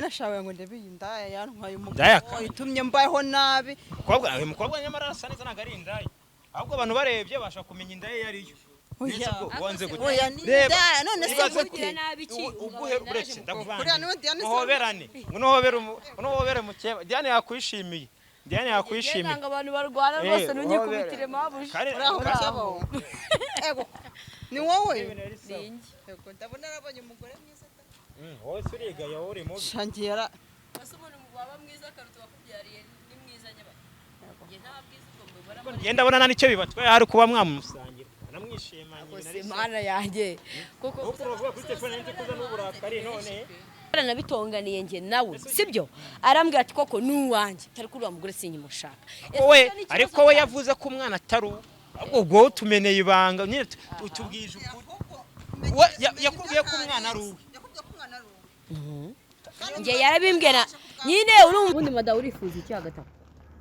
narashawe ngo ndebiyinda yantwaye umugabo itumye mbaho nabi umukobwa nyamara asa neza nagari indaya ahubwo abantu barebye basha kumenya indaye yariyo wanze gute reba none se gute uguhe uretse ndakuvanga nohobere mukeba Diane yakwishimiye nanga abantu barwana rwose nunyikubitire mabuji ego ni wowe ego ndabona arabonye umugore mwiza wowe suriga yawore mubi shangiera basubone umugabo mwiza karuta bakubyariye ni mwiza nyabaki nge nta bwiza ubwo mbara ngenda bona nicyo bibatwaye hari kuba mwamusangira namwishimanye Imana yanjye kuko uvuga kuri telefone nzi kuza n'uburakari none nabitonganiye nge nawe sibyo arambwira ati koko nuwanje tari kuri wa mugore sinyimushaka we ariko we yavuze ko umwana atari ubwo tumeneye ibanga nyine utubwije ukuri yakubwiye ko umwana ari uwe nge yarabimbwira nyine urundi madawu urifuza iki hagataho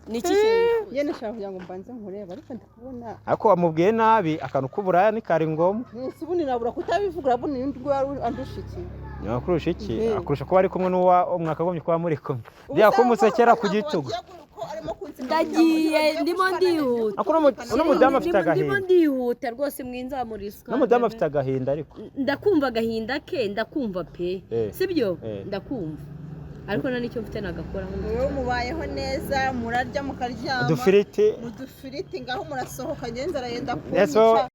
niki kintu yene shaka kugira ngo mbanze nkureba ariko ndakubona ako wamubwiye nabi akantu kuburaya ni kari ngomu sibuni nabura kutabivugura buni ndwara andushiki yakurusha iki akurusha ko ari kumwe n'uwa mwakagomye kwa muri kumwe yakumusekera ku gitugu ndagiye ndimo ndihuta uno mudamu afite agahinda ndimo ndihuta rwose mwinzamuriswa no mudamu afite agahinda ariko ndakumva agahinda ke ndakumva pe sibyo ndakumva ariko nani cyo mfite nagakora wowe mubayeho neza murarya mukaryama udufiriti ngaho murasohoka ngenza arayenda kunica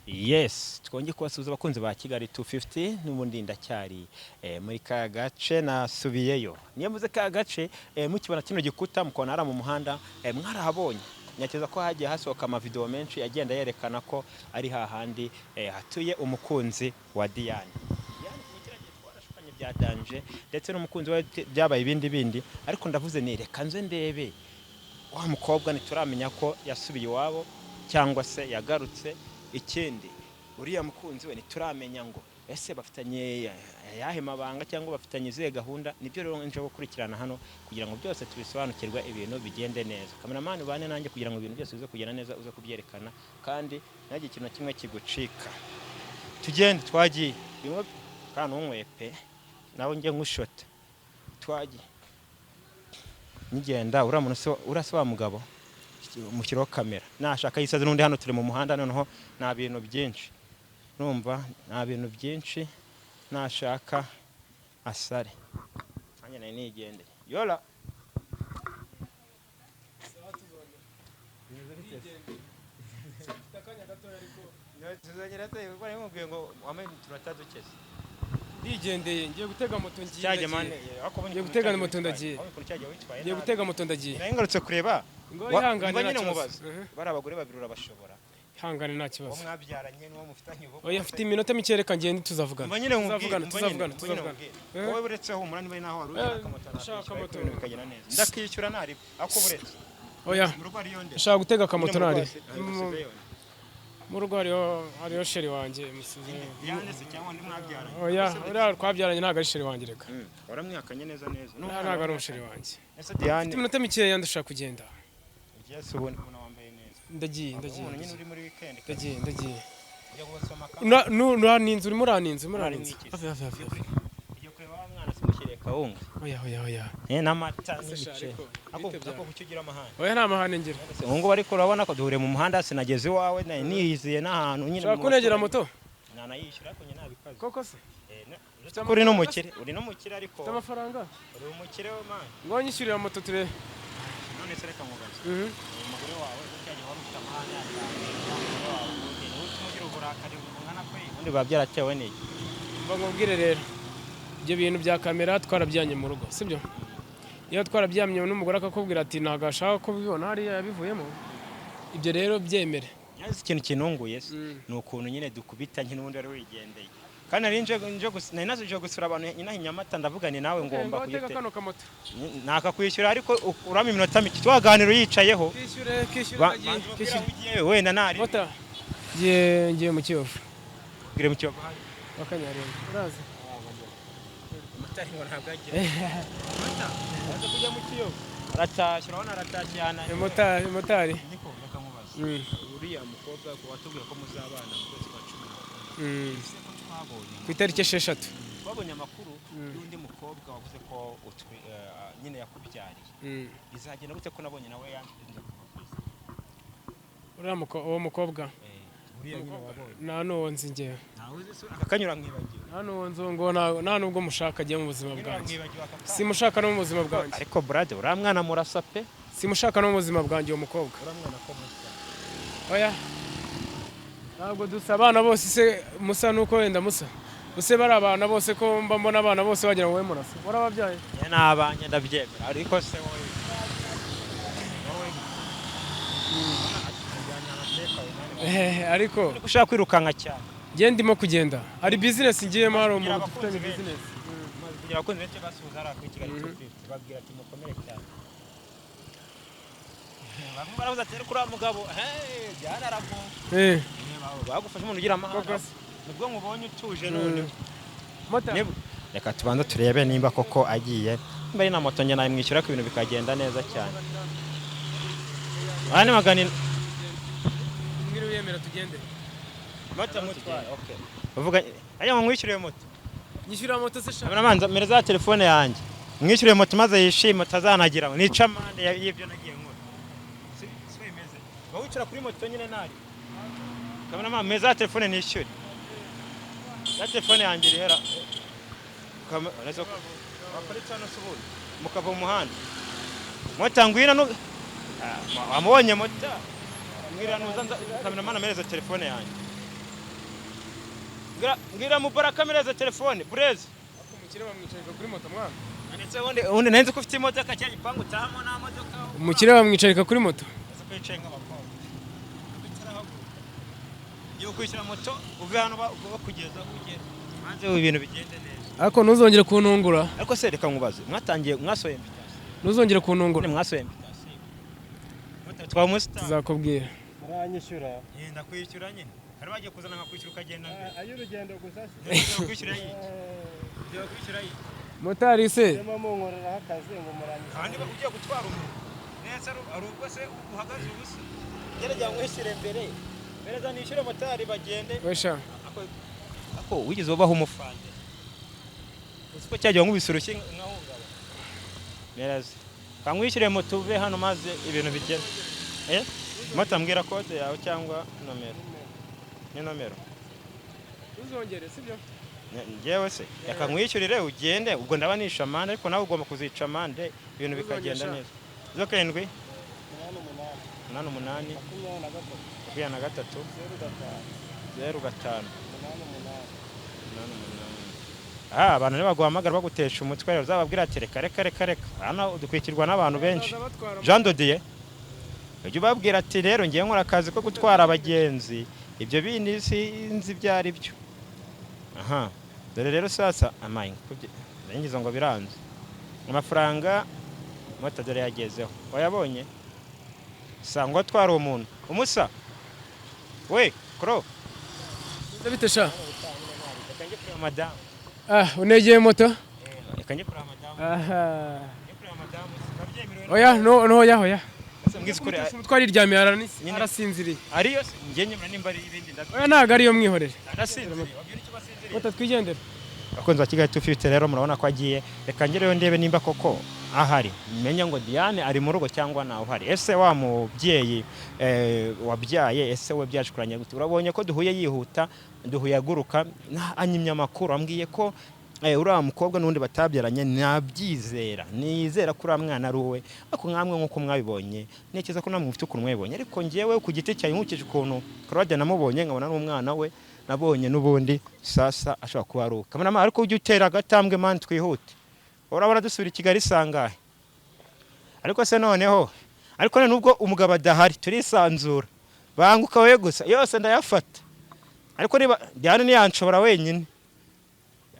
yes twongeye kubasubiza abakunzi ba Kigali 250 n'ubundi ndacyari muri ka gace nasubiyeyo niyo muze ka gace mukibona kino gikuta mukona ara mu muhanda mwarahabonye nyakeza ko hagiye hasohoka ama video menshi agenda yerekana ko ari hahandi hatuye umukunzi wa Diane twarashukanye byadanje ndetse n'umukunzi we byabaye ibindi ariko ndavuze reka nze ndebe wa mukobwa ntituramenya ko yasubiye iwabo cyangwa se yagarutse ikindi uriya mukunzi we ntituramenya ngo ese bafitanye yahe mabanga cyangwa bafitanye izihe gahunda nibyo rero nje gukurikirana hano kugira ngo byose tubisobanukirwe ibintu bigende neza cameraman bane nanjye kugira ngo ibintu byose bize kugenda neza uze kubyerekana kandi nage ikintu kimwe kigucika tugende twagiye bimwe kana umwepe nawe nge ngushota twagiye nigenda uramuntu urasaba mugabo mushyiraho kamera nashaka yisaze n'undi hano turi mu muhanda noneho nta bintu byinshi numva nta bintu byinshi nashaka asare anye nayo nigende yola ndigendeye ngiye gutega moto ngiye gutega moto ndagiye ngarutse kureba ngo ihangane bari abagore babiri urabashobora ihangane nta kibazo mwabyaranye n'uwo mufitanye ubu oya mfite iminota mike reka ngende tuzavugana wowe uretseho umunani bari naho wari ushaka moto bikagera neza ndakishyura nari ako buretse oya ushaka gutega akamoto nari mu rugo hariyo sheri wanjye oya uriya twabyaranye ntabwo ari sheri wanjye reka waramwihakanye neza ntabwo ari umusheri wanjye mfite iminota mikeya ndashaka kugenda ndagiye uraninze urimo uraninze hafi oya n'amata n'igice ako kukigira amahane oya nta mahane ngira ngo bariko urabona ko duhure mu muhanda sinageze iwawe niyiziye n'ahantu nyine ushaka kunegera moto nanayishyura ariko nyine nabikaze koko se uri n'umukire ariko ufite amafaranga uri umukire we man ngo nyishyurira moto turebe none se reka mugaze umugore wawe ucyajya wamufite amahane utumugira uburakari bungana ko ubundi babyaratewe n'iki mbabwire rero ibyo bintu bya kamera twarabyanye mu rugo sibyo iyo twarabyamye n'umugore akakubwira ati ntago ashaka ko bibona hariya yabivuyemo ibyo rero byemere yazi ikintu kinunguye ni ukuntu nyine dukubitanye n'ubundi wari wigendeye kandi nari naje gusura abantu nyina Nyamata ndavugane nawe ngomba kuyitega kano kamoto nakakwishyura ariko urama iminota mike twaganira yicayeho kishyure wenda nari ngiye mu Kiyovu ngire mu Kiyovu bakanyarira urazi mutari ngo ntabwo agiye mata kujya mu Kiyovu aratashye urabona aratashyana motari niko bakamubaza uriya mukobwa watubwiye ko muzabana mu kwezi kwa 10 ese ko twabonye ku itariki 6 twabonye amakuru y'undi mukobwa wavuze ko nyine yakubyariye bizagenda gute ko nabonye nawe yanjye uwo mukobwa uriya nyine wabonye nta n'uwo nzi njyewe akanyura mwibagiwe nta n'uwo nzi ngo nta n'ubwo mushaka agiye mu buzima bwanjye simushaka no mu buzima bwanjye ariko brade uriya mwana murasa pe simushaka no mu buzima bwanjye uwo mukobwa uriya mwana ko musa oya ntabwo dusa abana bose se musa nuko wenda musa use bari abana bose ko mba mbona abana bose bagira ngo we murasa warababyaye n'abanye ndabyemera ariko se wowe ariko ushaka kwirukanka cyane ngiye ndimo kugenda hari business ngiyemo hari umuntu dufitanye business kugira abakunzi benshi basuhuza ari akwi Kigali 250 babwira ati mukomere cyane bamwe baravuze ati kuri mugabo byana arago bagufashe umuntu ugira amahanga nubwo nkubonye utuje none reka tubanza turebe nimba koko agiye mbere na moto nge nayo mwishyura ko ibintu bikagenda neza cyane ane magana ngiro yemera tugende moto mutwaye okay uvuga ayo mwishyuriye moto nyishyura moto se shaka namanza mere za telefone yanjye mwishyuriye moto maze yishima tazanagira nica mande y'ibyo nagiye nkora si bimeze bawucira kuri moto nyine nari kabona mama meza telefone nishyure ya telefone yanjye rihera rezo baparitse no suburi mukava mu muhanda motangwira no amubonye moto ngira nuza kamera mana mereza telefone yanjye ngira mubaraka mereza telefone bureze umukire bamwicaye kuri moto mwana ndetse undi nenze ko ufite imodoka cyangwa ipangu utahamo na modoka umukire bamwicaye kuri moto kwicaye nk'abakobwa yo kwishyura moto uve hano bakugeza ugenda maze ibintu bigende neza ariko ntuzongere kuntungura ariko se reka nkubaze mwatangiye mwasoye invitation ntuzongere kuntungura mwasoye invitation twa musta tuzakubwira uranyishyura yenda kwishyura nyine hari bagiye kuzana nka kwishyura ukagenda ay'urugendo gusa se kwishyura yi byo kwishyura yi motari se ndimo munkoreraho akazi ngo muranyishyura kandi ugiye gutwara umuntu neza ari ubwo se uhagaze ubusa gerageza mwishyure mbere bereza nishyure motari bagende wesha ako wigeze ubaho umufande uko cyagiye nk'ubisurushye nkahungaba neza kamwishyure moto uve hano maze ibintu bigenda moto ambwira kode yawe cyangwa nomero ni nomero ntuzongere sibyo ngewe se reka nkwishyurire ugende ubwo ndabanisha amande ariko nawe ugomba kuzica amande ibintu bikagenda neza zo 7 8 abantu ni baguhamagara bagutesha umutwe uzababwira ati reka hano dukwikirwa n'abantu benshi Jean Dodier ujye ubabwira ati rero ngiye nkora akazi ko gutwara abagenzi ibyo bindi sinzi byari byo aha dore rero sasa amaye ngize ngo biranze amafaranga moto dore yagezeho wayabonye sangwa twara umuntu umusa we kro bite sha kange kuri madame unegeye moto kange kuri madame kuri madame oya no oya ngizikore umutwari ryamye arasinziriye ariyo ngiye nyuma nimba ari ibindi oya ntago ariyo mwihorere arasinziriye wabwira icyo basinziriye moto twigendera abakunzi ba Kigali 250 rero murabona ko agiye reka ngereyo ndebe nimba koko ahari menye ngo Diane ari mu rugo cyangwa naho hari ese wa mubyeyi wabyaye ese we byashukuranye gute urabonye ko duhuye yihuta duhuye aguruka anyimya amakuru ambwiye ko uriya mukobwa n'undi batabyaranye nabyizera nizera ko uriya mwana ari uwe ariko nkamwe nk'uko mwabibonye ntekereza ko namwe mufite ukuntu mwabibonye ariko ngewe ku giti cyawe nkukije ukuntu Claude namubonye nkabona n'umwana we nabonye n'ubundi sasa ashobora kuba ari uwe kamera ariko ujye utera agatambwe mani twihute urabona dusubira i Kigali sangahe ariko se noneho ariko nubwo umugabo adahari turisanzura banguka we gusa yose ndayafata ariko niba Diane niyanshobora wenyine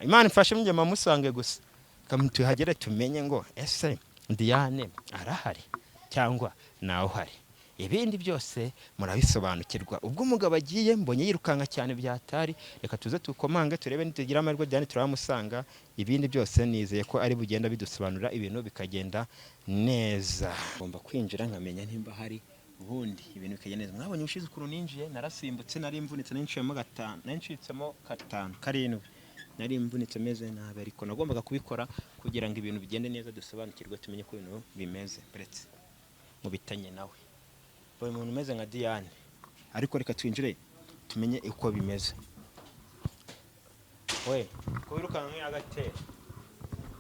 Imana ifashe mwe mamusange gusa kamutihagere tumenye ngo ese Diane arahari cyangwa naho hari ibindi byose murabisobanukirwa ubwo umugabo agiye mbonye yirukanka cyane byatari reka tuze tukomange turebe nitugira amahirwe Diane turamusanga ibindi byose nizeye ko ari bugenda bidusobanura ibintu bikagenda neza ngomba kwinjira nkamenya nimba hari ubundi ibintu bikajya neza. Mwabonye ushize ukuntu ninjiye narasimbutse nari imvunitse ninciyemo 5 nancitsemo 5 7 nari imvunitse meze nabi ariko nagombaga kubikora kugira ngo ibintu bigende neza dusobanukirwe tumenye ko ibintu bimeze bretse mu bitanye nawe buri muntu umeze nka Diane ariko reka twinjire tumenye uko bimeze. We ko wirukanka nk'agatera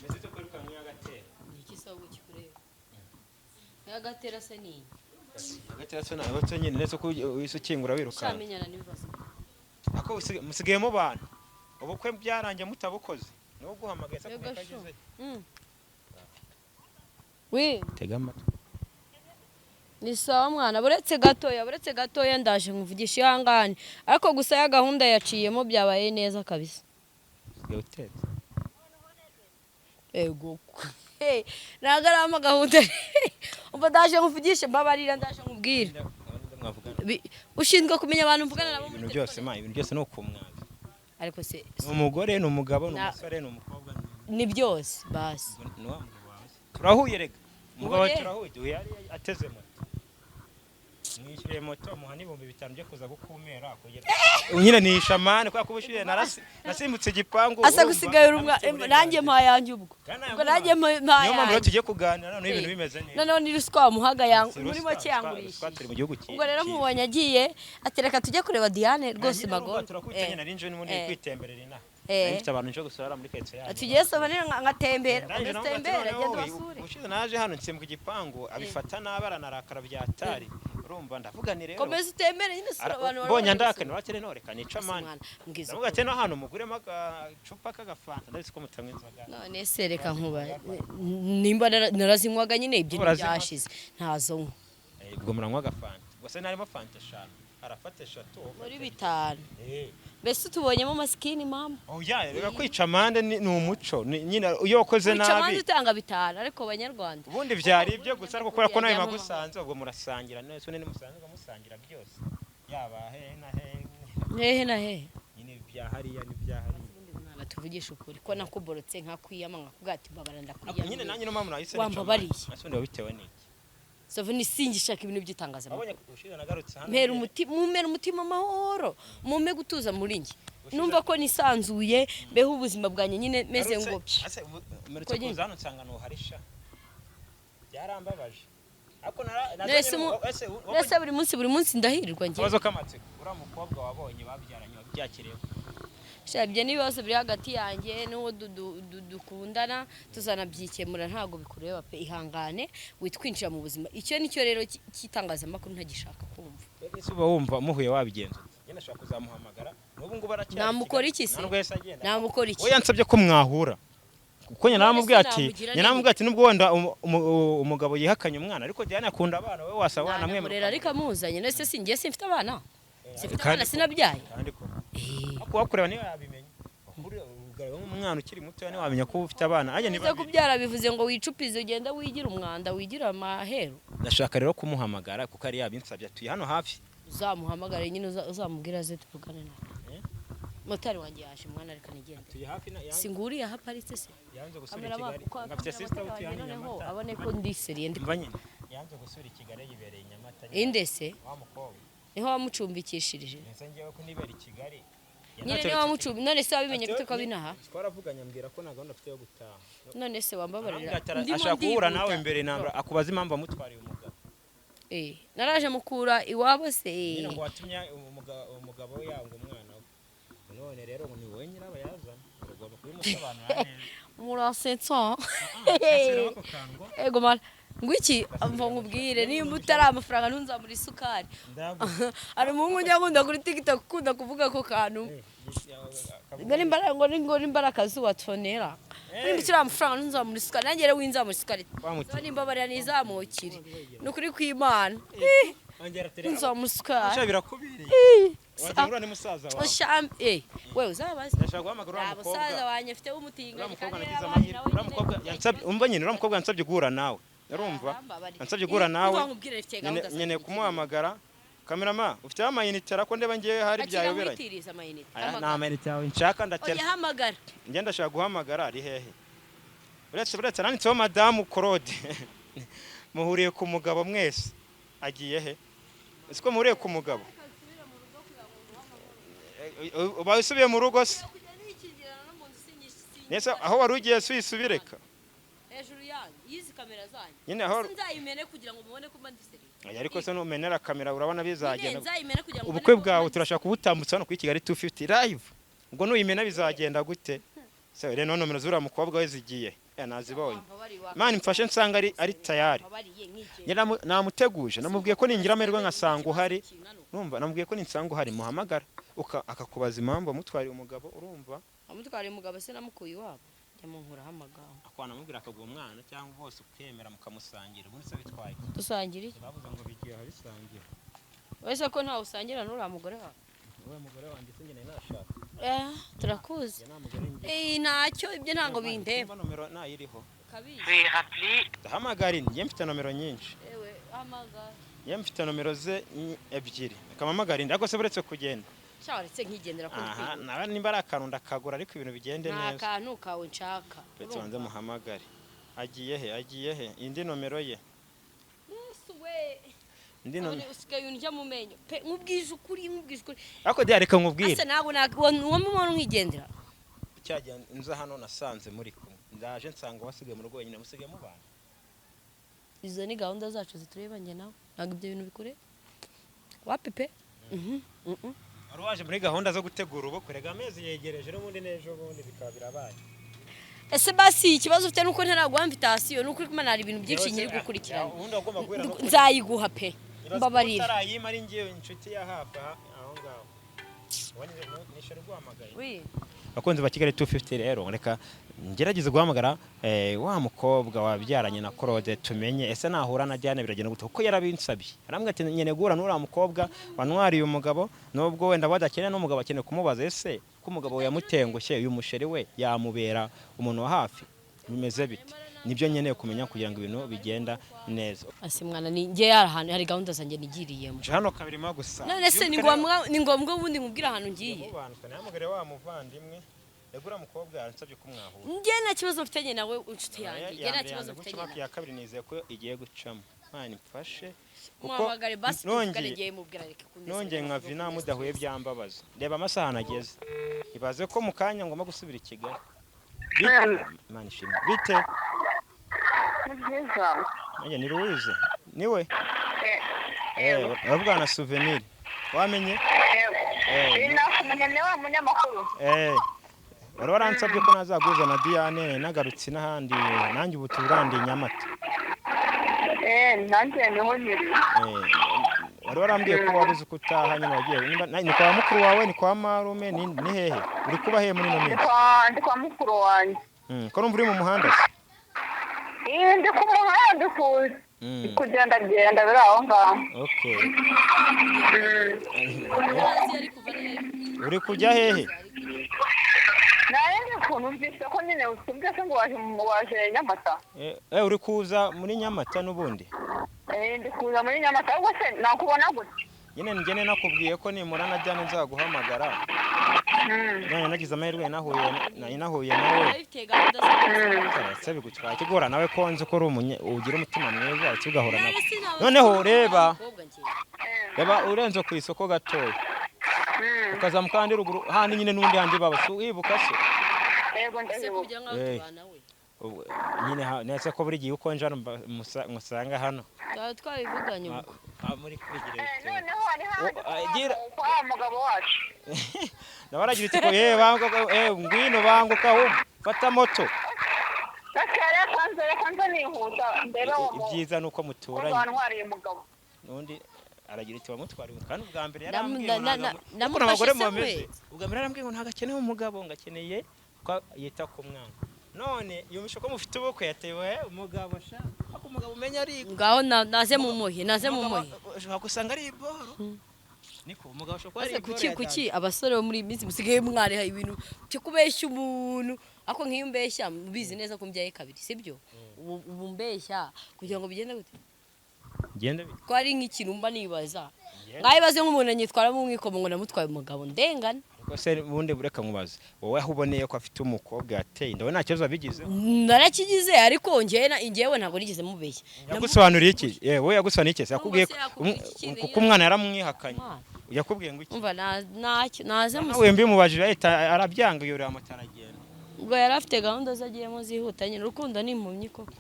meze ko wirukanka nk'agatera iki sawo kikureba agatera se ni agatera se nawe cyo nyine nese ko wisukingura wirukanka cyamenyana n'ibibazo ako musigayemo bantu ubukwe byarangiye mutabukoze no guhamagaye se kukagize we tega amatwi ni sawa mwana buretse gatoya ndaje nkuvugisha ihangane ariko gusa ya gahunda yaciyemo byabaye neza kabisa yotetse ego nagarama gahunda umva ndaje nkuvugisha mbabarira ndaje nkubwira ushinzwe kumenya abantu mvugana nabo ibintu byose ibintu byose no kumwaza ariko se umugore n'umugabo n'umusore n'umukobwa ni byose basi turahuye rega umugabo turahuye yari ateze moto mwishyuye moto muha n'ibihumbi 5 byo kuza gukumera kugera nyine ni ishamane kwa kubushyuye nasimbutse igipangu asa gusigaye urumwa nanjye mpayanjye ubwo nanjye mpayanjye niyo mpamvu tugiye kuganira none ibintu bimeze neza noneho ni ruswa muhaga yangu muri make yangurisha ubwo rero mubonye agiye atereka tujye kureba Diane rwose magoro turakwitanye narinje n'undi kwitemberera inaha Nifite abantu nje gusura muri ketse yacu. Tugiye sobanira ngatembera, ngatembera agenda basure. Ushize naje hano ntsembwa igipangu abifata nabara narakara byatari. Urumva ndavuga ni rero. Komeza utembere nyine sura abantu. Bonye ndake no bakene noreka nica mani. Ndavuga ati no hano muguremo agacupa kagafanta ndetse ko mutamwe inzoga. None se reka nkuba nimba narazinywaga nyine ibyo byashize ntazo. Ubwo muranywa agafanta. Gusa narimo fanta 5. Arafata 3 muri 5. Bese tubonyemo maskini mama. Oya reka kwica amande ni umuco nyine iyo wakoze nabi. Kwica amande utanga 5 ariko abanyarwanda. Ubundi byari ibyo gusa ariko kubera ko nawe magusanze ubwo murasangira nese nene musanzwe musangira byose. Yaba hehe na hehe. Nyine byahariya ni byahariya. Mwana tuvugisha ukuri ko nakuborotse nkakwiyama nkakuga ati babara ndakwiyama. Nyine nanjye no mama nahise wambabariye. Asonde wabitewe n'iki? Savuni singishaka ibintu by'itangazamakuru. Abonye kushira nagarutse hano. Mumera umutima amahoro. Mume gutuza muri nge. Numva ko nisanzuye beho ubuzima bwanye nyine meze ngo. Ase meretse kuzano nsangano harisha. Byarambabaje. Ako nese buri munsi ndahirirwa nge. Bazo kamatsiko. Ura mukobwa wabonye babyaranye babyakiriye. Shabye nibibazo biri hagati yanjye n'uwo dukundana tuzanabyikemura ntago bikureba pe ihangane witwinjira mu buzima icyo nicyo rero kitangazamakuru ntagishaka kumva ese uba wumva muhuye wabigenza nyine ashaka kuzamuhamagara n'ubu ngo baracyari namukora iki se namukora iki oya nsabye ko mwahura kuko nyina namubwiye ati nubwo wenda umugabo yihakanye umwana ariko Diane akunda abana we wasabana namwe murera ariko amuzanye nese singiye simfite abana sifite abana sinabyaye ako wakureba niyo yabimenye ugaraba umwana ukiri muto ni wamenya ko ufite abana ajye niba kubyara bivuze ngo wicupize ugenda wigira umwanda wigira amahero ndashaka rero kumuhamagara kuko ari yabinsabye atuye hano hafi uzamuhamagare nyine uzamubwira ze tuvugane nawe motari wanjye yaje mwana reka nigende atuye hafi singuriye haparitse se yanze gusura Kigali ngafite sister utuye hano Nyamata abone ko ndi seriye ndi mva nyine yanze gusura Kigali yibereye Nyamata indese wa mukobwa niho wamucumbikishirije nese ngiye ko nibera I Kigali nyine niho wamucumbi none se wabimenye gute ko binaha twaravuganye ambwira ko nta gahunda afite yo gutaha none se wambabarira ashaka guhura nawe imbere nambra akubaza impamvu amutwariye umugabo naraje mukura iwabo se nyine ngo watumye umugabo we yanga umwana we none rero ngo ni wowe nyiraba yazana ugomba kubimusobanura neza murasetsa ego mara ngwiki amva ngubwire nimba utari amafaranga ntunzamura isukari ari mungu njya nkunda kuri TikTok kunda kuvuga ko kantu ngo nimbara kazuba tonera nimba utari amafaranga ntunzamura isukari nanjye rero winzamura isukari nimba barya nizamukire nukuri kw'Imana ntunzamura isukari birakubiriye wazura ni musaza wawe wewe uzabaza ndashaka guhamagara umukobwa musaza wanye afite umutinga umva nyine uramukobwa yansabye guhura nawe urumva ansabye gura nawe nyene kumuhamagara kamerama ufite amayinite arako ndeba ngiye hari byayoberanye na amayinite yawe nshaka ndatera yahamagara ngenda ndashaka guhamagara ari hehe uretse nanditseho madamu Claude muhuriye ku mugabo mwese agiye he siko muriye ku mugabo uba usubiye mu rugo se nese aho wari ugiye suyisubire ka hejuru yanyu yizi kamera zanyu nyine aho nzayimene kugira ngo mubone ko mbandiseri ariko se numenera kamera urabona bizagenda nzayimene kugira ngo ubukwe bwawe turashaka kubutambutsa hano kuri Kigali 250 live ubwo nuyimena bizagenda gute se rero nomero zura mukobwa we zigiye nazibonye mani mfashe nsanga ari tayari namuteguje namubwiye ko ningira amerwe nkasanga uhari urumva namubwiye ko ninsanga uhari muhamagara akakubaza impamvu amutwariye umugabo urumva amutwariye umugabo se namukuye iwabo yamunkura hamagara akwana mubwira akaguha umwana cyangwa bose ukemera mukamusangira ubundi se bitwaye dusangira iki bavuze ngo bigiye habisangira wese ko ntawe usangira n'uriya mugore wawe wowe mugore wanjye se ngene nashaka turakuzi ntacyo ibyo ntango bindeba nomero nayiriho kabiri ndahamagara njye mfite nomero nyinshi ewe hamagara njye mfite nomero ze ebyiri akamamagara ariko se buretse kugenda cyaretse nkigendera kuri aha nawe nimba ari akantu ndakagura ariko ibintu bigende neza nta kantu kawe nshaka ndetse wanze muhamagare agiye he indi nomero ye indi nomero usigaye unjya mu menyo pe nkubwije ukuri ariko de reka nkubwire ase ntabwo wamubona nkigendera cyajya nza hano nasanze muri kumwe ndaje nsanga wasigaye mu rugo wenyine musigaye mu bana izo ni gahunda zacu zitureba njye nawe ntabwo ibyo bintu bikure wapipe wari waje muri gahunda zo gutegura ubukwe rega amezi yegereje n'ubundi n'ejo bundi bikaba birabaye ese basi ikibazo ufite nuko ntaraguha invitation nuko kumana hari ibintu byinshi nyiri gukurikirana nzayiguha pe mbabarira utarayima ari ngiye inshuti ya hafi aho ngaho nishara guhamagaye bakunze ba Kigali 250 rero reka ngerageze guhamagara wa mukobwa wabyaranye na Claude tumenye ese nahura na Diane biragenda gute kuko yarabinsabye arambwa ati nyene gura n'ura mukobwa wanwariye umugabo nubwo wenda badakene n'umugabo akeneye kumubaza ese ko umugabo yamutengushye uyu musheri we yamubera umuntu wa hafi bimeze bite nibyo nyeneye kumenya kugira ngo ibintu bigenda neza ase mwana ni nge yarahantu hari gahunda zanjye nigiriyemo hano kabiri ma gusa none se ni ngombwa ubundi nkubwira ahantu ngiye namugere wa muvandimwe Egura mukobwa yansabye kumwahura. Nge nta kibazo mfitanye nawe inshuti yanjye. Nge nta kibazo mfitanye nawe. Ya kabiri nizeye ko igiye gucamo. Mani mfashe. Mwamagare basi tukaregeye mubwira reke kunze. Nonge nka vina mudahuye byambabaza. Reba amasaha nageze. Ibaze ko mukanya ngoma gusubira i Kigali. Mani shimwe. Bite? Nziza. Nge ni Louise. Niwe? Uravuga na souvenir. Wamenye? Inakumenya ne wa munyamakuru. Wari waransabye ko nazaguza na Diane nagarutse n'ahandi nanjye ubu turandi Nyamata. Nanjye niho nyiri. Wari warambwiye ko wabuze kutaha nyine wagiye. Ni kwa mukuru wawe ni kwa marume ni hehe? Uri kuba hehe muri no minsi? Ndi kwa mukuru wanjye. Ko numva uri mu muhanda se? Ndi ku muhanda kuza. Kugenda genda biri aho ngaho. Okay. Uri kujya hehe? Naende kunumvise ko nyine usumbye se ngo waje Nyamata. Uri kuza muri Nyamata nubundi? Ndi kuza muri Nyamata ubwo se nakubona gute? Nyine ngene nakubwiye ko nimura na Diane nzaguhamagara. None nagize amahirwe nahuye nawe. Se bigutwara kigora nawe ko nzi ko ugira umutima mwiza tugahora nawe. Noneho reba urenze ku isoko gatoya. Ukazamuka handi ruguru handi nyine nundi handi baba wibuka se. Yego ndahibuka. Nyine nese ko buri gihe uko njana musanga hano. Twabivuganye ubwo. Muri kwigire. Noneho ari kwa mugabo wacu. Nabaragira itiko ngwino banguka ahubwo fata moto. Kanze nihuta mbere wo. Ibyiza nuko muturanye. Banwariye mugabo. Nundi aragira iti bamutwariye kandi ubwa mbere yarambwiye namufashe se ubwa mbere yarambwiye ngo ntagakeneye umugabo ngakeneye ko yita ku mwana none yumisha ko mufite ubukwe yatewe umugabo sha ako umugabo umenya ari ngaho naze mu muhe ushobora gusanga ari iboro niko umugabo ushobora ari iboro kuki abasore bo muri minsi musigaye mwariha ibintu cyo kubeshya umuntu ako nkiyo mbeshya mubizi neza ko mbyaye kabiri sibyo ubu mbeshya kugira ngo bigende gute ko ari nk'ikintu mba nibaza ngaho ibaze nk'umuntu anyitwara mu mwikomo ngo namutwaye umugabo ndengana Ko se ubundi bureka nkubaze wowe aho uboneye ko afite umukobwa yateye inda we nta kibazo abigize narakigize ariko njyewe ntabwo nigeze mubeshya yagusobanuriye iki wowe yagusobanuriye iki yakubwiye kuko umwana yaramwihakanye yakubwiye ngo iki umva naze nawe mbimubajije ahita arabyanga yorera amataragenda ubwo yari afite gahunda zagiyemo zihutanye urukundo ni impumyi koko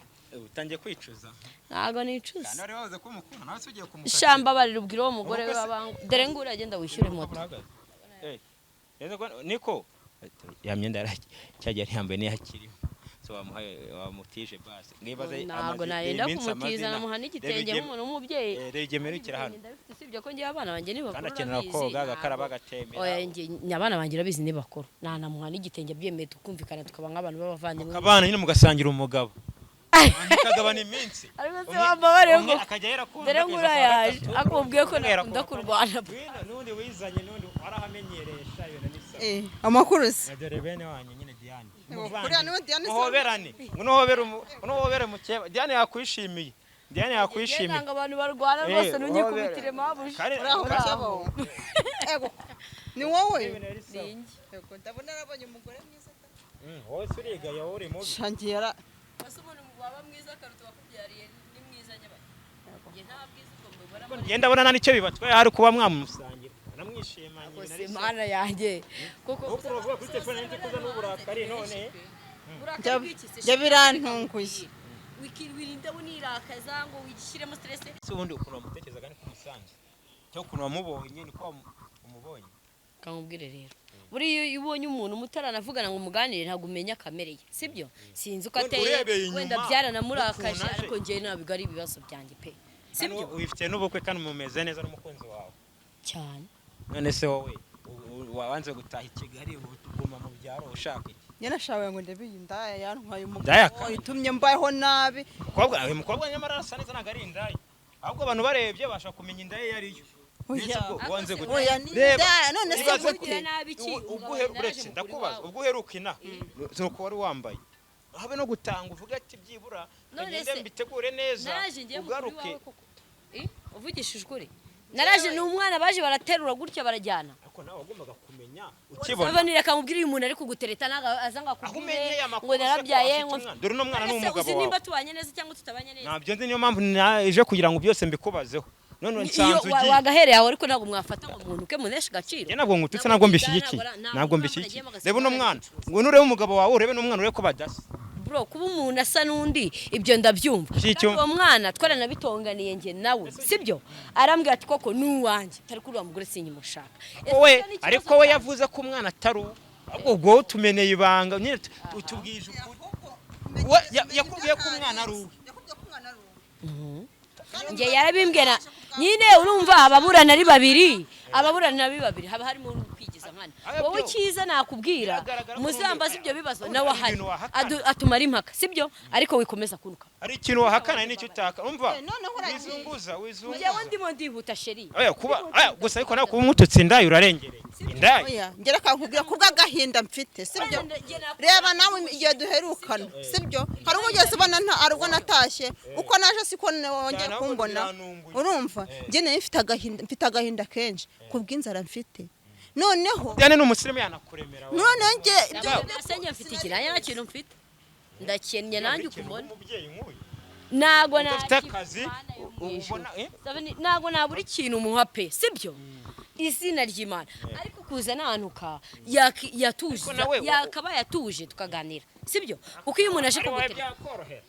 utangiye kwicuza ntago nicuza kandi wari wavuze ko umukunda nawe ugiye kumukata shamba barira ubwira uwo mugore we wabangu dore ngura agenda wishyure moto niko ya myenda cyagiye ntiyambaye n'iyakiriho so wamutije basi ntabwo nagenda kumutiza namuha n'igitenge nk'umuntu w'umubyeyi regemerukira hano usibye ko ngiye abana banjye ni bakuru kandi akenera koga agakaraba agatembera oya abana banjye urabizi ni bakuru namuha n'igitenge byemeye tukumvikana tukaba nk'abantu b'abavandimwe abana nyine mugasangira umugabo mukagabana iminsi ariko se wambabare ngo akajya yerakunda dore ngura yaje akubwiye ko nakunda kurwana n'undi wizanye n'undi arahamenyeresha ibintu n'isa amakuru se dore bene wanyu nyine Diane kuriya niwe Diane muhoberane munohobere mukeba Diane yakwishimiye nanga abantu barwana rwose ntunyikubitire mabuja ego ni wowe ninjye ndabona arabonye umugore mwiza wowe suriga ya uri mubi shangiye ara waba mwiza karuta wakubyariye ni mwiza nyabaye nta bwiza ubwo mbona ngenda bona nicyo bibatwaye hari kuba mwamusangira namwishimanye Imana yanjye kuko uvuga kuri telefone nzi kuza n'uburakari none jya birantunguye wirinde unirakaza ngo wishyiremo stress ubundi ukuntu wamutekerezaga ni kumusanze cyangwa ukuntu wamubonye niko umubonye kamubwire rero buriya iyo ubonye umuntu mutaranavugana ngo umuganire ntabwo umenya kamere ye sibyo sinzi uko ateye wenda byaranamurakaje ariko njyewe ntabwo ari ibibazo byanjye pe sibyo wifite n'ubukwe kandi mumeze neza n'umukunzi wawe cyane none se wowe wabanze gutaha i Kigali uguma mu byaro ushaka iki nyana shawe ngo ndabiye indaya yantwaye umugabo itumye mbayeho nabi umukobwa nyamara arasa neza ntabwo ari indaya ahubwo abantu barebye basha kumenya indaya iyo ariyo oya reba none se uretse ndakubaza ubwo uheruka ina nuko wari wambaye habe no gutanga uvuga ati byibura ngende mbitegure neza ugaruke uvugishije ukuri naraje ni umwana baje baraterura gutya barajyana ariko nawe wagombaga kumenya ukibona abani kamubwira uyu muntu ari kugutereta azanga kubwire ngo narabyaye ngo dore no mwana n'umugabo wawe nimba tubanye neza cyangwa tutabanye neza ntabyo nzi niyo mpamvu naje kugira ngo byose mbikubazeho none nsanze ugiye wagahereye aho ariko ntabwo mwafata ngo umuntu ke munesha gaciro ntabwo ngututse ntabwo mbishyigikiye reba uno mwana ngo nurebe umugabo wawe urebe n'umwana urebe ko badasa bro kuba umuntu asa n'undi ibyo ndabyumva uwo mwana twaranabitonganiye nge nawe sibyo arambwira ati koko nuwanjye tari kuri wa mugore sinyimushaka ariko we yavuze ko umwana atari ubwo tumeneye ibanga nyine utubwije ukuri yakubwiye ko umwana ari uwe nge yarabimbwira nyine urumva ababurana ari babiri haba harimo kwigiza nkana wowe cyiza nakubwira muzambaza ibyo bibazo nawe ahari atumara impaka sibyo ariko wikomeza kuruka ari ikintu wahakana n'icyo utaka umva wizunguza njyewe ndimo ndihuta sheri gusa ariko nawe kuba umututsi indayi urarengereye oya ngera kankubwira kubwa gahinda mfite sibyo reba nawe igihe duherukana sibyo hari umugezi ubona arubwo natashye uko naje siko wongeye kumbona urumva njye nayo mfite agahinda kenshi kubw'inzara mfite noneho Diane n'umusirimu yanakuremera none nge ibyo mfite ikiranya nta kintu mfite ndakennye nanjye ukubona umubyeyi nk'uyu ntago ntago nabura ikintu umuha pe sibyo izina ry'Imana ariko kuza nanuka yakaba yatuje tukaganira sibyo uko iyo umuntu aje kugutereta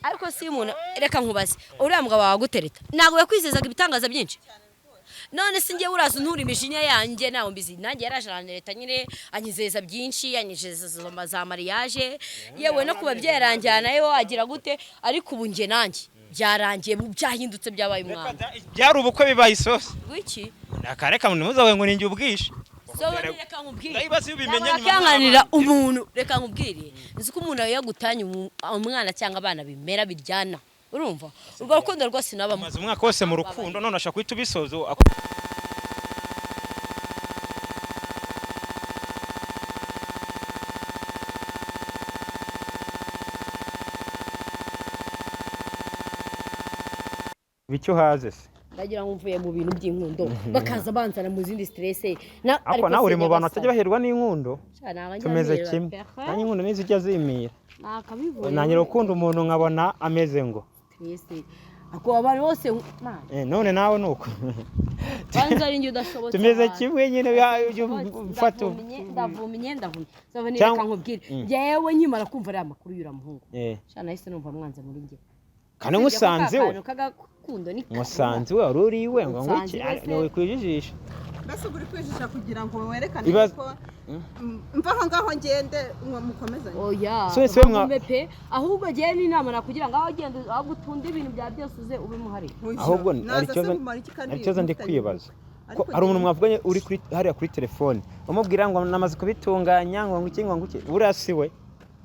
ariko si umuntu reka nkubaze uriya mugabo wagutereta ntago yakwizezaga ibitangaza byinshi none se ngiye uraza nturi imijinya yanjye nawe mbizi nanjye yarajana leta nyine anyizeza byinshi anyizeza za mariage yewe no kuba byaranjyana yo agira gute ariko ubu nge nanjye byarangiye byahindutse byabaye umwana byari ubukwe bibaye isosi wiki nakareka muzawe ngo ninjye ubwishe so reka nkubwire ndayibaza iyo ubimenye nyuma kanganira umuntu reka nkubwire nzi ko umuntu yagutanye umwana cyangwa abana bimera biryana urumva urwo rukundo rwose naba maze umwaka wose mu rukundo none ashaka kwita ubisozo bicyo haze se ndagira ngo mvuye mu bintu by'inkundo bakaza banzana mu zindi stress ariko nawe uri mu bantu batajya baherwa n'inkundo tumeze kimwe nanjye inkundo nizijya zimira nanjye ukunda umuntu nkabona ameze ngo ako abantu bose none nawe nuko banza ari njye udashobotse tumeze kimwe nyine ufata ndavumye reka nkubwire yewe nkimara kumva ari amakuru y'uramuhungu cyane nahise numva mwanze muri njye kandi musanze we wari uri iwe ngo ngwiki niwe kwijijisha mbese uri kwijisha kugira ngo werekane ko mvaho ngaho ngende mukomezanye oya pe ahubwo giye n'inama nakugira ngo aho genda agutunda ibintu bya byose uze ube muhari ahubwo aricyo ndi kwibaza ko ari umuntu mwavuganye uri kuri hariya kuri telefone umubwira ngo namaze kubitunganya ngo ngwiki burasiwe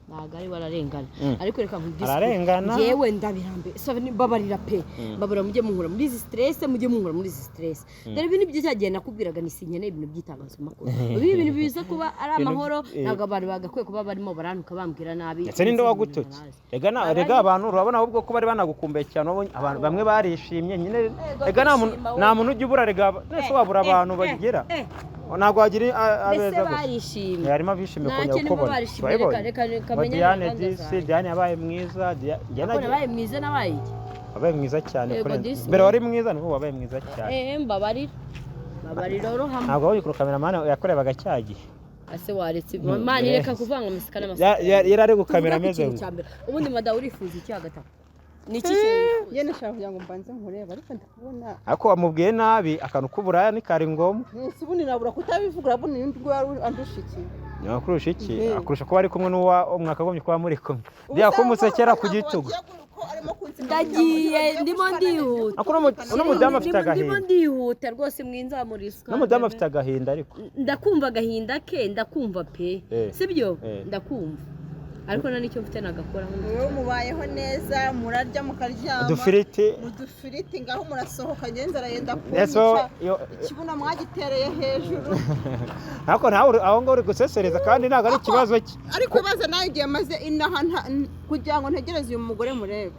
ntago ari bararengana ariko reka ararengana yewe ndabirambe babarira pe babura mujye muhura muri izi stress dore ibintu by'icyagiye nakubwiraga nisinyene ibintu by'itangazamakuru ibi bintu biza kuba ari amahoro ntago abantu bagakwiye kuba barimo baranuka bambwira nabi ndetse ninde wagututse rega abantu urabona ahubwo ko bari banagukumbuye cyane abantu bamwe barishimye nyine rega nta muntu ujya ubura rega nese wabura abantu bagira ntabwo wagira abeza barishimye harimo abishimye kongera ukubona Diane yabaye mwiza nabaye mwiza nabaye wabaye mwiza cyane mbere wari mwiza n'ubu wabaye mwiza cyane mbabarira urohama ntabwo wari kuri kameramani yakorebaga cyagihe ase waretse mani reka kuvanga amasika n'amasika yari ari gukamera ameze ubundi madawu urifuza iki hagati niki ye nashaka kugira ngo mbanze nkureba ariko ndakubona ariko wamubwiye nabi akantu k'uburaya ni kari ngombwa ubundi nabura kutabivuga bundi n'indwa andushikiye nakurusha iki akurusha kuba ari kumwe n'uwa mwakagombye kuba muri kumwe yakumusekera ku gitugu ndagiye ndimo ndihuta uno mudamu afite agahinda ndimo ndihuta rwose mwinzamuriswa n'umudamu afite agahinda ariko ndakumva agahinda ke ndakumva pe sibyo ndakumva ariko nta nicyo mfite nagakora wowe mubayeho neza murarya mukaryama udufiriti ngaho murasohoka ngenza arayenda kunyica ikibuno mwagitereye hejuru ariko nawe aho ngaho uri gusesereza kandi ntabwo ari ikibazo cye ariko baza nawe igihe maze inaha kugira ngo ntegereze uyu mugore murebe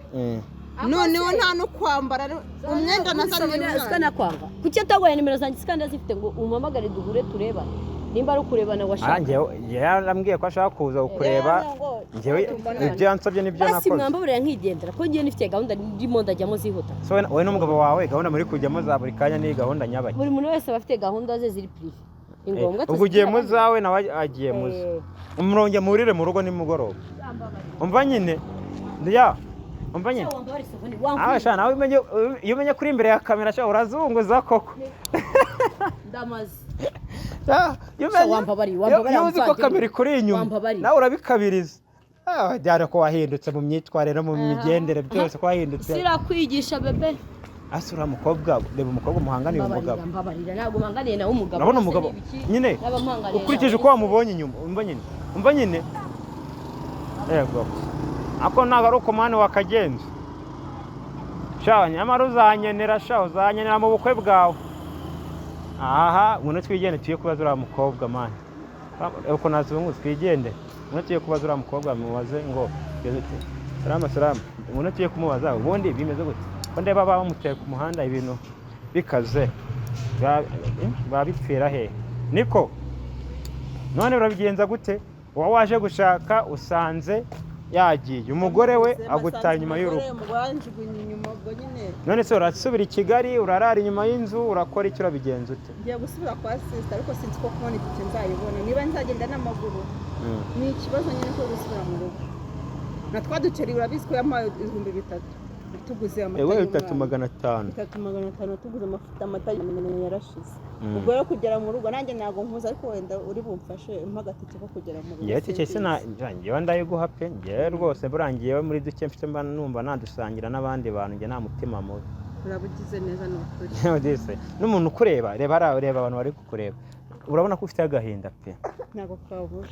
noneho nta no kwambara umwenda sika nakwanga kuki atagoye nimero zanjye sika ndazifite ngo umpamagare duhure turebane nimba ari ukurebana washaka yarambwiye ko ashaka kuza kureba njyewe ibyo yansabye nibyo nakoze basi mwambaburira nkigendera ko ngiye nifite gahunda ndimo ndajyamo zihuta so wowe n'umugabo wawe gahunda muri kujyamo za buri kanya ni gahunda nyabaki buri muntu wese aba afite gahunda ze ziri prive ingombwa ubwo ugiye mu zawe nawe agiye muze umuronge muhurire mu rugo nimugoroba umva nyine umva nyine nawe iyo umenye kuri imbere ya kamera urazunguza koko ndamaze iyo uzi ko kamera ikuri inyuma nawe urabikabiriza byari ko wahindutse mu myitwarire no mu migendere byose ko wahindutse sirakwigisha bebe asura mukobwa reba umukobwa umuhanganiye umugabo mbabarira ntabwo muhanganiye nawe umugabo urabona umugabo nyine ukurikije uko wamubonye inyuma umva nyine yego ako ntabwo ari uko mwana wakagenza nyamara uzanyenera mu bukwe bwawe aha umuntu twigende tuye kubaza uriya mukobwa mani uko nazungu twigende umuntu tuye kubaza uriya mukobwa mubaze ngo salamu umuntu tuye kumubaza ubundi bimeze gute ko ndeba bamuteye ku muhanda ibintu bikaze babipfira he niko none urabigenza gute uba waje gushaka usanze yagiye umugore we agutaye inyuma y'urugo none se urasubira i Kigali urarara inyuma y'inzu urakora icyo urabigenza ute ngiye gusubira kwa sisita ariko sinzi ko kubona itike nzayibona niba nzagenda n'amaguru ni ikibazo nyine ko gusubira mu rugo na twaduceri urabizi ko yampaye 3,000 tuguze amata yewe 3,500 tuguze amata yarashize ubwo rero kugera mu rugo nanjye ntago nkuza ariko wenda uri bumfashe mpagatike ko kugera mu rugo ngiye tike se ngiye ndayiguha pe ngiye rwose burangiye muri duke mfite mba numva nadusangira n'abandi bantu ngiye nta mutima mubi urabugize neza n'ukuri n'umuntu ukureba reba abantu bari kukureba urabona ko ufite agahinda pe ntago kabura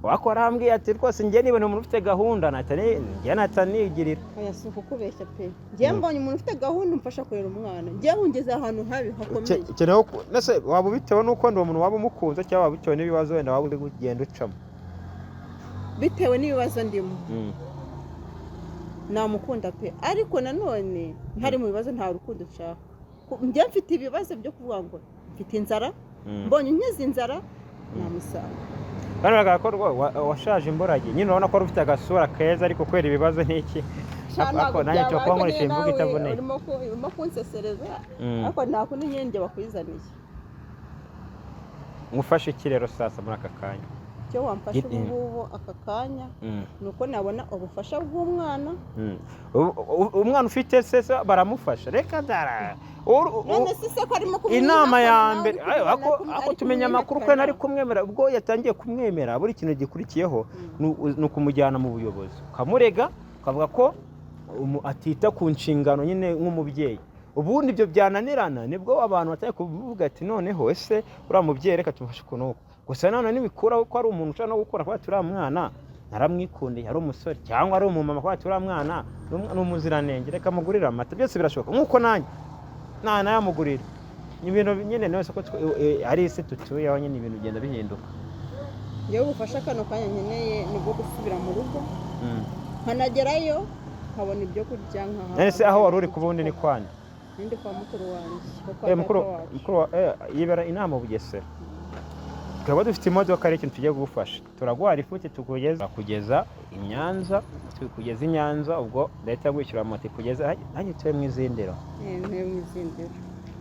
wakora hambwiye ati rwose ngiye niba umuntu ufite gahunda natanigirira oya si ukubeshya pe ngiye mbonye umuntu ufite gahunda umfasha kurera umwana ngiye wungeze ahantu habi hakomeye nese waba ubitewe n'uko ndi umuntu waba umukunze cyangwa waba bitewe n'ibibazo wenda waba uri kugenda ucamo bitewe n'ibibazo ndimo namukunda pe ariko nanone ntari mu bibazo nta rukundo nshaka njye mfite ibibazo byo kuvuga ngo mfite inzara mbonye nkize inzara namusanga kandi bagakorwa washaje imburagihe nyine urabona ko ufite agasura keza ariko kwera ibibazo n'iki ako nanjye cyo kuba nkoresha imvugo itaboneye urimo kunsesereza ariko nta kundi nyenge bakwizaniye ngufashe iki rero sasa muri aka kanya icyo wamfasha ubu aka kanya ni uko nabona ubufasha bw'umwana umwana ufite se baramufasha reka dara none se ko arimo kumenya inama ya mbere ako tumenya amakuru ko nari kumwemera ubwo yatangiye kumwemera buri kintu gikurikiyeho ni ukumujyana mu buyobozi ukamurega ukavuga ko atita ku nshingano nyine nk'umubyeyi ubundi ibyo byananirana nibwo abantu batari kuvuga ati noneho ese uriya mubyeyi reka tumufashe ukuntu gusa none nibikuraho ko ari umuntu ushobora no gukora kuba turiya mwana naramwikundiye ari umusore cyangwa ari umumama kuba turiya mwana ni umuziranenge reka mugurire amata byose birashoboka nk'uko nanjye nayamugurira ni ibintu nyine nose ko ari isi tutuyeho nyine ibintu bigenda bihinduka yewe ubufasha kano kanya nkeneye ni bwo gusubira mu rugo nkanagerayo nkabona ibyo kurya none se aho wari uri ku bundi ni kwande ndi kwa mukuru wanjye mukuru yibera inama Bugesera tukaba dufite imodoka ari ikintu tugiye gufasha turaguha ifuti kugeza i Nyanza ubwo leta yagwishyura moto kugeza hanyuma tuwe mu izindiro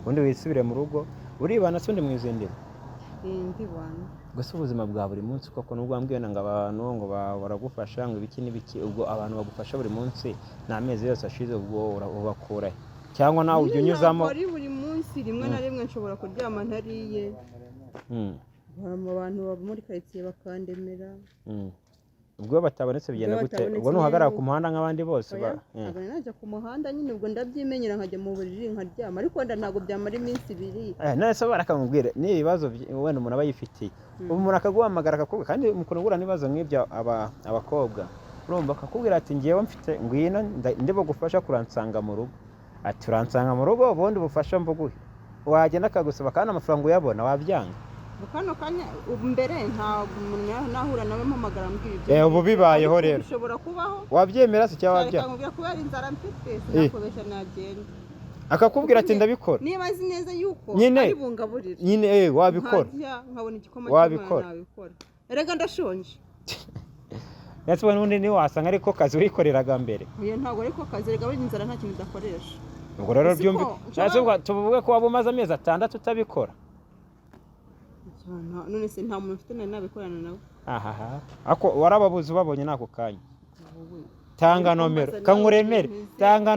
ubundi wisubire mu rugo uribana se undi mu izindiro ndibana gusa ubuzima bwa buri munsi koko nubwo wambwiye ngo abantu ngo baragufasha ngo ibiki n'ibiki ubwo abantu bagufasha buri munsi n'amezi yose ashize ubwo ubakura cyangwa nawe ujya unyuzamo ari buri munsi rimwe na rimwe nshobora kuryama ntariye abantu baba muri karitsiye bakandemera ubwo batabonetse bigenda gute ubwo nuhagarara ku muhanda nk'abandi bose ntabwo najya ku muhanda nyine ubwo ndabyimenyera nkajya mu buriri nkaryama ariko wenda ntabwo byamara iminsi ibiri none se barakamubwira ni ibibazo wenda umuntu aba yifitiye ubu umuntu akaguhamagara akakubwira kandi mukuru ugura n'ibibazo nk'ibyo abakobwa urumva akakubwira ati ngewe mfite ngwino ndibo gufasha kuransanga mu rugo ati uransanga mu rugo ubundi bufasha mvuguhe wagenda akagusaba kandi amafaranga uyabona wabyanga kano kanya mbere ntabwo umuntu nahura nawe mpamagara mbwira ubu bibayeho rero bishobora kubaho wabyemera se cyangwa wabyanga akakubwira kubera inzara mfite sinakubeshya nagenda akakubwira ati ndabikora niba azi neza yuko ari bungaburira nyine wabikora nkabona igikoma wabikora nabikora erega ndashonje ndetse n'ubundi ni wasanga ariko kazi wikoreraga mbere iyo ntabwo ariko kazi erega buri inzara nta kintu udakoresha ubwo rero byumve tuvuge ko waba umaze amezi 6 utabikora none se nta muntu ufite nabikorana nawe ako warababuze ubabonye nako kanya tanga nomero kankuremere tanga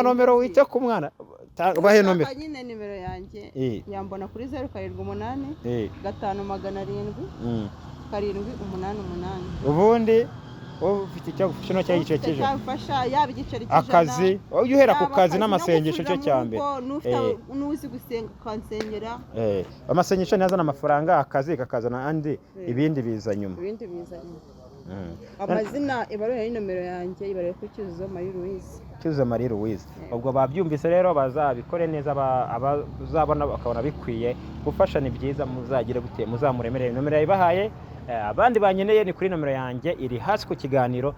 nomero wite ku mwana bahe nomero nyine nimero yanjye yambona kuri 078 5700 788 ubundi ufite icyo gufasha no cy'igice cy'ejo cyafasha yaba igiceri akazi ujye uhera ku kazi n'amasengesho cyo cyambere n'uzi gusenga kansengera amasengesho nazana amafaranga akazi kakazana andi ibindi biza nyuma amazina ibaruye nomero yanjye ibaruye ku Cyuzuzo Marie Louise ubwo babyumvise rero bazabikore neza abazabona bakabona bikwiye gufasha ni byiza muzagire gute muzamuremerere nomero yabahaye abandi banyeneye ni kuri nomero yanjye iri hasi ku kiganiro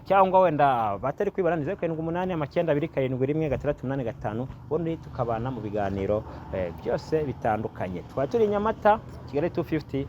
cyangwa wenda batari kwibana 0788277165 ubundi tukabana mu biganiro byose bitandukanye twaturi Nyamata Kigali 250